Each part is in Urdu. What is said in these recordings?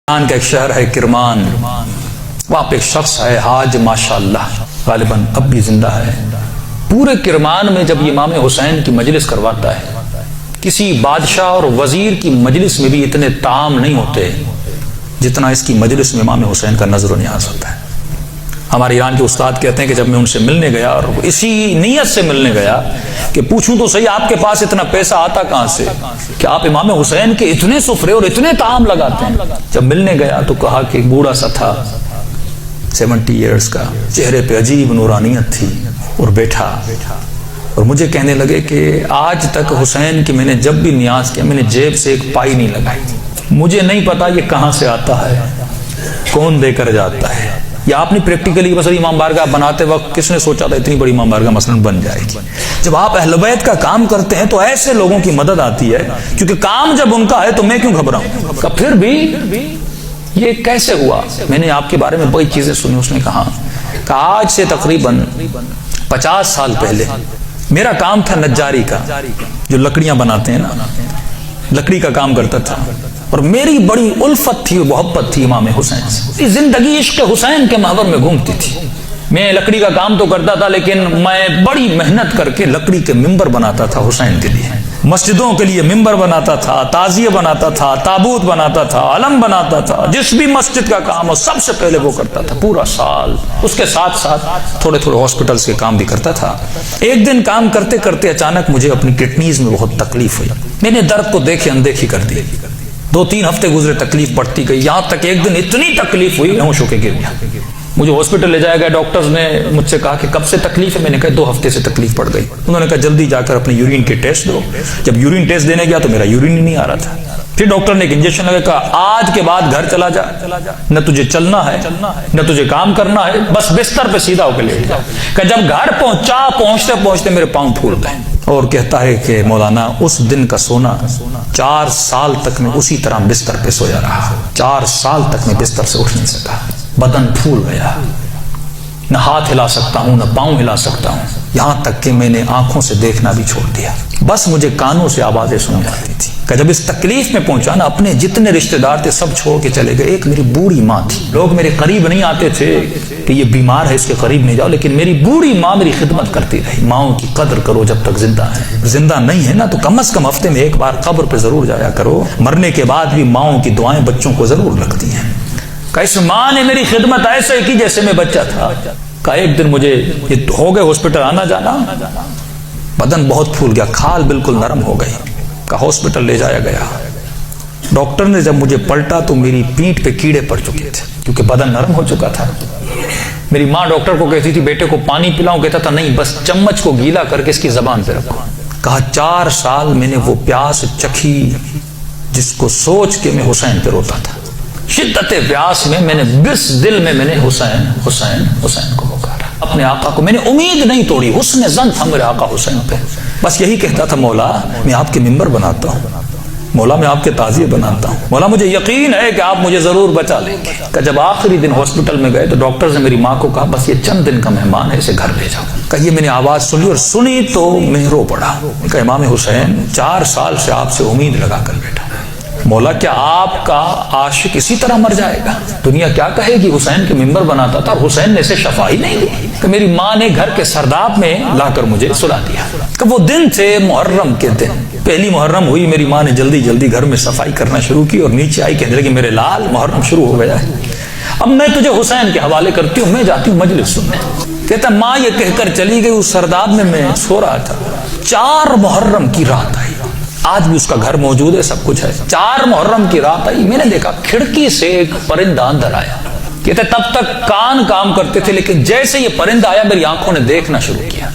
ایران کا ایک شہر ہے کرمان، وہاں پہ ایک شخص ہے حاج ماشاءاللہ، غالباً اب بھی زندہ ہے۔ پورے کرمان میں جب امام حسین کی مجلس کرواتا ہے، کسی بادشاہ اور وزیر کی مجلس میں بھی اتنے طعام نہیں ہوتے جتنا اس کی مجلس میں امام حسین کا نظر و نیاز ہوتا ہے۔ ہمارے ایران کے استاد کہتے ہیں کہ جب میں ان سے ملنے گیا اور اسی نیت سے ملنے گیا کہ پوچھوں تو صحیح آپ کے پاس اتنا پیسہ آتا کہاں سے کہ آپ امام حسین کے اتنے سفرے اور اتنے طعام لگاتے ہیں۔ جب ملنے گیا تو کہا کہ ایک بوڑھا سا تھا 70 ایئرز کا، چہرے پہ عجیب نورانیت تھی، اور بیٹھا اور مجھے کہنے لگے کہ آج تک حسین کی میں نے جب بھی نیاز کیا میں نے جیب سے ایک پائی نہیں لگائی، مجھے نہیں پتا یہ کہاں سے آتا ہے، کون دے کر جاتا ہے۔ یا آپ نے پریکٹیکلی مثلا امام بارگاہ بناتے وقت کس نے سوچا تھا اتنی بڑی امام بارگاہ مثلا بن جائے گی؟ جب آپ اہل بیت کا کام کرتے ہیں تو ایسے لوگوں کی مدد آتی ہے، کیونکہ کام جب ان کا ہے تو میں کیوں گھبراؤں؟ کہ پھر بھی یہ کیسے ہوا؟ میں نے آپ کے بارے میں بڑی چیزیں سنی۔ اس نے کہا کہ آج سے تقریباً 50 سال پہلے میرا کام تھا نجاری کا، جو لکڑیاں بناتے ہیں نا، لکڑی کا کام کرتا تھا، اور میری بڑی الفت تھی، محبت تھی امام حسین سے۔ زندگی عشق حسین کے محور میں گھومتی تھی۔ میں لکڑی کا کام تو کرتا تھا، لیکن میں بڑی محنت کر کے لکڑی کے ممبر بناتا تھا حسین کے لیے، مسجدوں کے لیے ممبر بناتا تھا، تعزیہ بناتا تھا، تابوت بناتا تھا، علم بناتا تھا، جس بھی مسجد کا کام ہو سب سے پہلے وہ کرتا تھا پورا سال۔ اس کے ساتھ ساتھ تھوڑے تھوڑے ہاسپٹلز کے کام بھی کرتا تھا۔ ایک دن کام کرتے کرتے اچانک مجھے اپنی کڈنیز میں بہت تکلیف ہوئی۔ میں نے درد کو دیکھے اندیکھی کر دی، 2-3 ہفتے گزرے، تکلیف بڑھتی گئی، یہاں تک ایک دن اتنی تکلیف ہوئی ہوش ہو کے گر گیا۔ مجھے ہاسپٹل لے جایا گیا، ڈاکٹرز نے مجھ سے کہا کہ کب سے تکلیف ہے؟ میں نے کہا 2 ہفتے سے تکلیف پڑ گئی۔ انہوں نے کہا جلدی جا کر اپنے یورین کے ٹیسٹ دو۔ جب یورین ٹیسٹ دینے گیا تو میرا یورین ہی نہیں آ رہا تھا۔ پھر ڈاکٹر نے ایک انجیکشن لگا، کہا آج کے بعد گھر چلا جا، نہ تجھے چلنا ہے نہ تجھے کام کرنا ہے، بس بستر پہ سیدھا ہو کے لیٹ جا۔ کہ جب گھر پہنچا، پہنچتے پہنچتے میرے پاؤں پھول گئے۔ اور کہتا ہے کہ مولانا اس دن کا سونا 4 سال تک میں اسی طرح بستر پہ سویا رہا۔ 4 سال تک میں بستر سے اٹھ نہیں سکا، بدن پھول گیا، نہ ہاتھ ہلا سکتا ہوں نہ پاؤں ہلا سکتا ہوں، یہاں تک کہ میں نے آنکھوں سے دیکھنا بھی چھوڑ دیا، بس مجھے کانوں سے آوازیں سنائی آتی تھی۔ کہ جب اس تکلیف میں پہنچا نا، اپنے جتنے رشتہ دار تھے سب چھوڑ کے چلے گئے۔ ایک میری بوڑھی ماں تھی، لوگ میرے قریب نہیں آتے تھے کہ یہ بیمار ہے اس کے قریب نہیں جاؤ، لیکن میری بوڑھی ماں میری خدمت کرتی رہی۔ ماؤں کی قدر کرو جب تک زندہ ہے، زندہ نہیں ہے نا تو کم از کم ہفتے میں ایک بار قبر پہ ضرور جایا کرو۔ مرنے کے بعد بھی ماؤں کی دعائیں بچوں کو ضرور لگتی ہیں۔ کہ اس ماں نے میری خدمت ایسے کی جیسے میں بچہ تھا۔ کہ ایک دن مجھے یہ ہو گئے ہاسپٹل آنا جانا، بدن بہت پھول گیا، کھال بالکل نرم ہو گئی۔ کہ ہاسپٹل لے جایا گیا، ڈاکٹر نے جب مجھے پلٹا تو میری پیٹھ پہ کیڑے پڑ چکے تھے کیونکہ بدن نرم ہو چکا تھا۔ میری ماں ڈاکٹر کو کہتی تھی بیٹے کو پانی پلاؤں، کہتا تھا نہیں، بس چمچ کو گیلا کر کے اس کی زبان پہ رکھو۔ کہا 4 سال میں نے وہ پیاس چکھی جس کو سوچ کے میں حسین پہ روتا تھا۔ شدت پیاس میں میں نے بس دل میں نے حسین حسین حسین کو پکارا، اپنے آقا کو۔ میں نے امید نہیں توڑی، حسن ظن تھا میرے آقا حسین پہ، بس یہی کہتا تھا مولا میں آپ کے ممبر بناتا ہوں، مولا میں آپ کے تعزیے بناتا ہوں، مولا مجھے یقین ہے کہ آپ مجھے ضرور بچا لیں گے۔ کہ جب آخری دن ہاسپٹل میں گئے تو ڈاکٹرز نے میری ماں کو کہا بس یہ چند دن کا مہمان ہے، اسے گھر لے جاؤ۔ کہ یہ میں نے آواز سنی اور سنی تو میں رو پڑا۔ کہ امام حسین 4 سال سے آپ سے امید لگا کر بیٹھا، مولا کیا آپ کا عاشق اسی طرح مر جائے گا؟ دنیا کیا کہے گی حسین کے ممبر بناتا تھا اور حسین نے اسے شفا ہی نہیں دی۔ کہ میری ماں نے گھر کے سرداب میں لا کر مجھے سلا دیا۔ کہ وہ دن تھے محرم کے دن، پہلی محرم ہوئی، میری ماں نے جلدی جلدی گھر میں صفائی کرنا شروع کی اور نیچے آئی، کہنے لگی میرے لال محرم شروع ہو گیا ہے، اب میں تجھے حسین کے حوالے کرتی ہوں، میں جاتی ہوں مجلس سننے۔ کہتا ماں یہ کہہ کر چلی گئی، اس سرداب میں سو رہا تھا۔ 4 محرم کی رات آئی، آج بھی اس کا گھر موجود ہے، سب کچھ ہے۔ 4 محرم کی رات آئی، میں نے دیکھا کھڑکی سے ایک پرندہ اندر آیا۔ کہتے تب تک کان کام کرتے تھے، لیکن جیسے یہ پرندہ آیا میری آنکھوں نے دیکھنا شروع کیا۔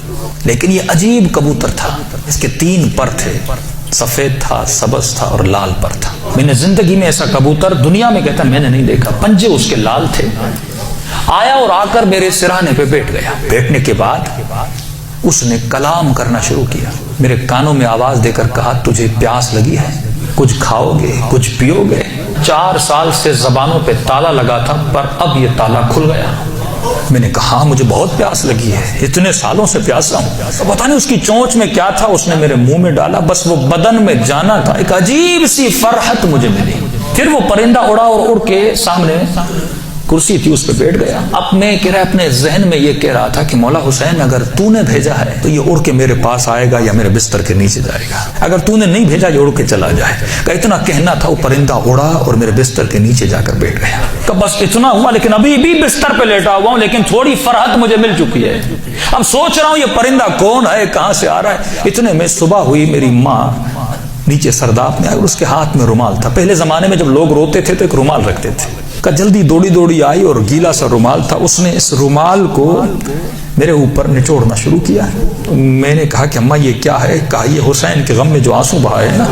لیکن یہ عجیب کبوتر تھا، اس کے 3 پر تھے، سفید تھا، سبز تھا اور لال پر تھا۔ میں نے زندگی میں ایسا کبوتر دنیا میں کہتا میں نے نہیں دیکھا، پنجے اس کے لال تھے۔ آیا اور آ کر میرے سرانے پہ بیٹھ گیا۔ بیٹھنے کے بعد اس نے کلام کرنا شروع کیا، میرے کانوں میں آواز دے کر کہا تجھے پیاس لگی ہے، کچھ کھاؤ گے، کچھ پیو گے؟ 4 سال سے زبانوں پہ تالا لگا تھا، پر اب یہ تالا کھل گیا۔ میں نے کہا مجھے بہت پیاس لگی ہے، اتنے سالوں سے پیاسا ہوں۔ پتہ نہیں اس کی چونچ میں کیا تھا، اس نے میرے منہ میں ڈالا، بس وہ بدن میں جانا تھا۔ ایک عجیب سی فرحت مجھے ملی، پھر وہ پرندہ اڑا اور اڑ کے سامنے کرسی تھی اس پہ بیٹھ گیا. اب میں اپنے ذہن میں یہ کہہ رہا تھا کہ مولا حسین اگر تو نے بھیجا ہے تو یہ اڑ کے میرے پاس آئے گا یا میرے بستر کے نیچے جائے گا, اگر تو نے نہیں بھیجا یہ اڑ کے چلا جائے گا. اتنا کہنا تھا, وہ پرندہ اڑا اور میرے بستر کے نیچے جا کر بیٹھ گیا. تو بس اتنا ہوا, لیکن ابھی بھی بستر پہ لیٹا ہوا ہوں, لیکن تھوڑی فرحت مجھے مل چکی ہے. اب سوچ رہا ہوں یہ پرندہ کون ہے, کہاں سے آ رہا ہے. اتنے میں صبح ہوئی, میری ماں نیچے سرداب میں آئی اور اس کے ہاتھ میں رومال تھا. پہلے زمانے میں جب لوگ روتے تھے تو ایک رومال رکھتے تھے. جلدی دوڑی آئی اور گیلا سا رومال تھا, اس نے اس رومال کو میرے اوپر نچوڑنا شروع کیا. میں نے کہا کہ اماں یہ کیا ہے؟ کہا یہ حسین کے غم میں جو آنسو بہائے نا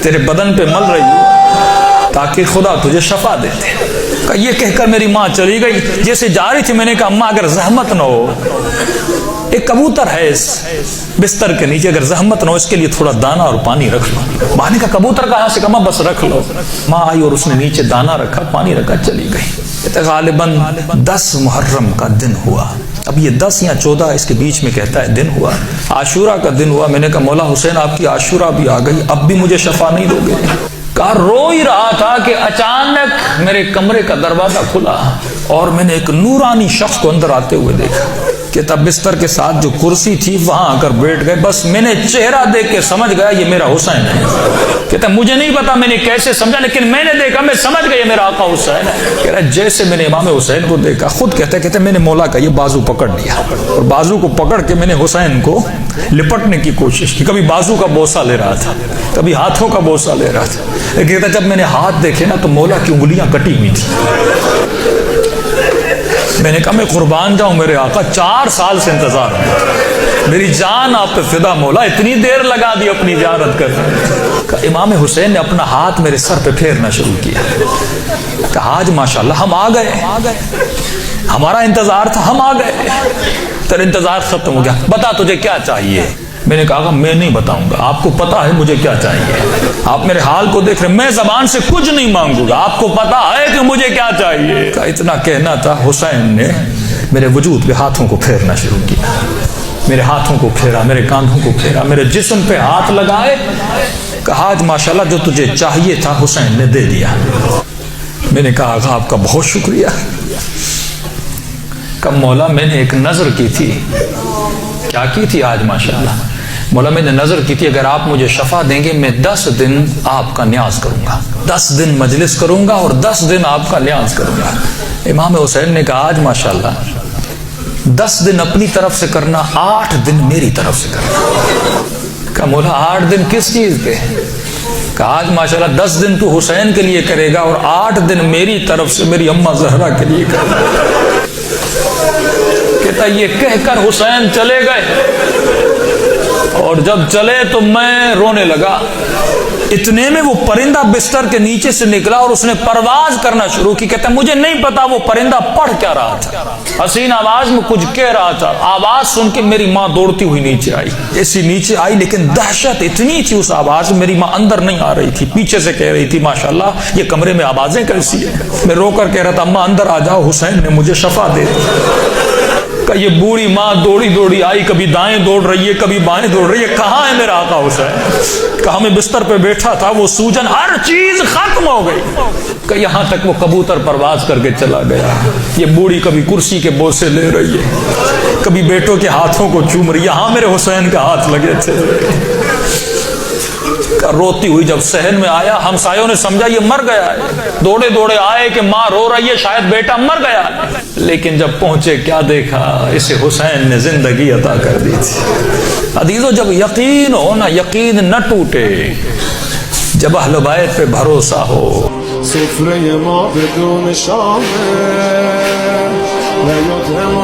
تیرے بدن پہ مل رہی ہوں تاکہ خدا تجھے شفا دیتے. یہ کہہ کر میری ماں چلی گئی. جیسے جا رہی تھی میں نے کہا اماں اگر زحمت نہ ہو, ایک کبوتر ہے اس بستر کے نیچے, اگر زحمت نہ ہو اس کے لیے تھوڑا دانا اور پانی رکھ لو. ماں نے کہا کبوتر کہاں سے؟ کہا بس رکھ لو. ماں آئی اور اس نے نیچے دانا رکھا, پانی رکھا, چلی گئی. غالباً 10 محرم کا دن ہوا. اب یہ 10 یا 14 اس کے بیچ میں کہتا ہے دن ہوا. عاشورہ کا دن ہوا. میں نے کہا مولا حسین آپ کی عاشورہ بھی آ گئی, اب بھی مجھے شفا نہیں دو گے؟ کہا رو ہی رہا تھا کہ اچانک میرے کمرے کا دروازہ کھلا اور میں نے ایک نورانی شخص کو اندر آتے ہوئے دیکھا. کہ تب بستر کے ساتھ جو کرسی تھی وہاں آ کر بیٹھ گئے. بس میں نے چہرہ دیکھ کے سمجھ گیا یہ میرا حسین ہے. کہتا مجھے نہیں پتا میں نے کیسے سمجھا, لیکن میں نے دیکھا, میں سمجھ گیا یہ میرا آقا حسین ہے. کہہ رہا جیسے میں نے امام حسین کو دیکھا, خود کہتے میں نے مولا کا یہ بازو پکڑ لیا اور بازو کو پکڑ کے میں نے حسین کو لپٹنے کی کوشش کی. کبھی بازو کا بوسہ لے رہا تھا, کبھی ہاتھوں کا بوسہ لے رہا تھا. کہتا جب میں نے ہاتھ دیکھے نا تو مولا کی انگلیاں کٹی ہوئی تھی. میں نے کہا میں قربان جاؤں میرے آقا, 4 سال سے انتظار ہے, میری جان آپ پہ فدا مولا, اتنی دیر لگا دی اپنی زیارت کرنے. امام حسین نے اپنا ہاتھ میرے سر پہ پھیرنا شروع کیا. کہا آج ماشاءاللہ ہم آ گئے, ہمارا انتظار تھا, ہم آ گئے, تیرا انتظار ختم ہو گیا, بتا تجھے کیا چاہیے. میں نے کہا میں نہیں بتاؤں گا, آپ کو پتا ہے مجھے کیا چاہیے. آپ میرے حال کو دیکھ رہے, میں زبان سے کچھ نہیں مانگوں گا, آپ کو پتا ہے کہ مجھے کیا چاہیے. اتنا کہنا تھا, حسین نے میرے وجود پہ ہاتھوں کو پھیرنا شروع کیا. میرے ہاتھوں کو پھیرا, میرے کاندھوں کو پھیرا, میرے جسم پہ ہاتھ لگائے. کہا آج ماشاءاللہ جو تجھے چاہیے تھا حسین نے دے دیا. میں نے کہا آقا آپ کا بہت شکریہ. کب مولا میں نے ایک نظر کی تھی. کیا کی تھی آج ماشاءاللہ؟ مولا میں نے نظر کی تھی اگر آپ مجھے شفا دیں گے میں 10 دن آپ کا نیاز کروں گا, 10 دن مجلس کروں گا اور 10 دن آپ کا نیاز کروں گا. امام حسین نے کہا آج ماشاءاللہ 10 دن اپنی طرف سے کرنا, 8 دن میری طرف سے کرنا. کہا مولا 8 دن کس چیز کے؟ کہا آج ماشاءاللہ 10 دن تو حسین کے لیے کرے گا اور 8 دن میری طرف سے میری اماں زہرا کے لیے کرے گا. کہتا یہ کہہ کر حسین چلے گئے اور جب چلے تو میں رونے لگا. اتنے میں وہ پرندہ بستر کے نیچے سے نکلا اور اس نے پرواز کرنا شروع کی. کہتا مجھے نہیں پتا وہ پرندہ پڑھ کیا رہا تھا, حسین آواز میں کچھ کہہ رہا تھا. آواز سن کے میری ماں دوڑتی ہوئی نیچے آئی. ایسی نیچے آئی لیکن دہشت اتنی تھی اس آواز میں, میری ماں اندر نہیں آ رہی تھی, پیچھے سے کہہ رہی تھی ماشاءاللہ یہ کمرے میں آوازیں کیسی ہیں. میں رو کر کہہ رہا تھا اماں اندر آ جاؤ, حسین نے مجھے شفا دے دی. کہ یہ بوڑھی ماں دوڑی آئی, کبھی دائیں دوڑ رہی ہے کبھی بائیں دوڑ رہی ہے, کہاں ہے میرا آقا حسین؟ کہا میں بستر پہ بیٹھا تھا, وہ سوجن ہر چیز ختم ہو گئی. کہ یہاں تک وہ کبوتر پرواز کر کے چلا گیا. یہ بوڑھی کبھی کرسی کے بوسے لے رہی ہے, کبھی بیٹوں کے ہاتھوں کو چوم رہی ہے. یہاں میرے حسین کا ہاتھ لگے تھے. روتی ہوئی جب صحن میں آیا, ہمسایوں نے سمجھا یہ مر گیا ہے. دوڑے آئے کہ ماں رو رہی ہے, شاید بیٹا مر گیا. لیکن جب پہنچے کیا دیکھا, اسے حسین نے زندگی عطا کر دی تھی. عزیزو جب یقین ہو نا, یقین نہ ٹوٹے, جب اہل بیت پہ بھروسہ ہو. سفره ما بدون شامه و یادم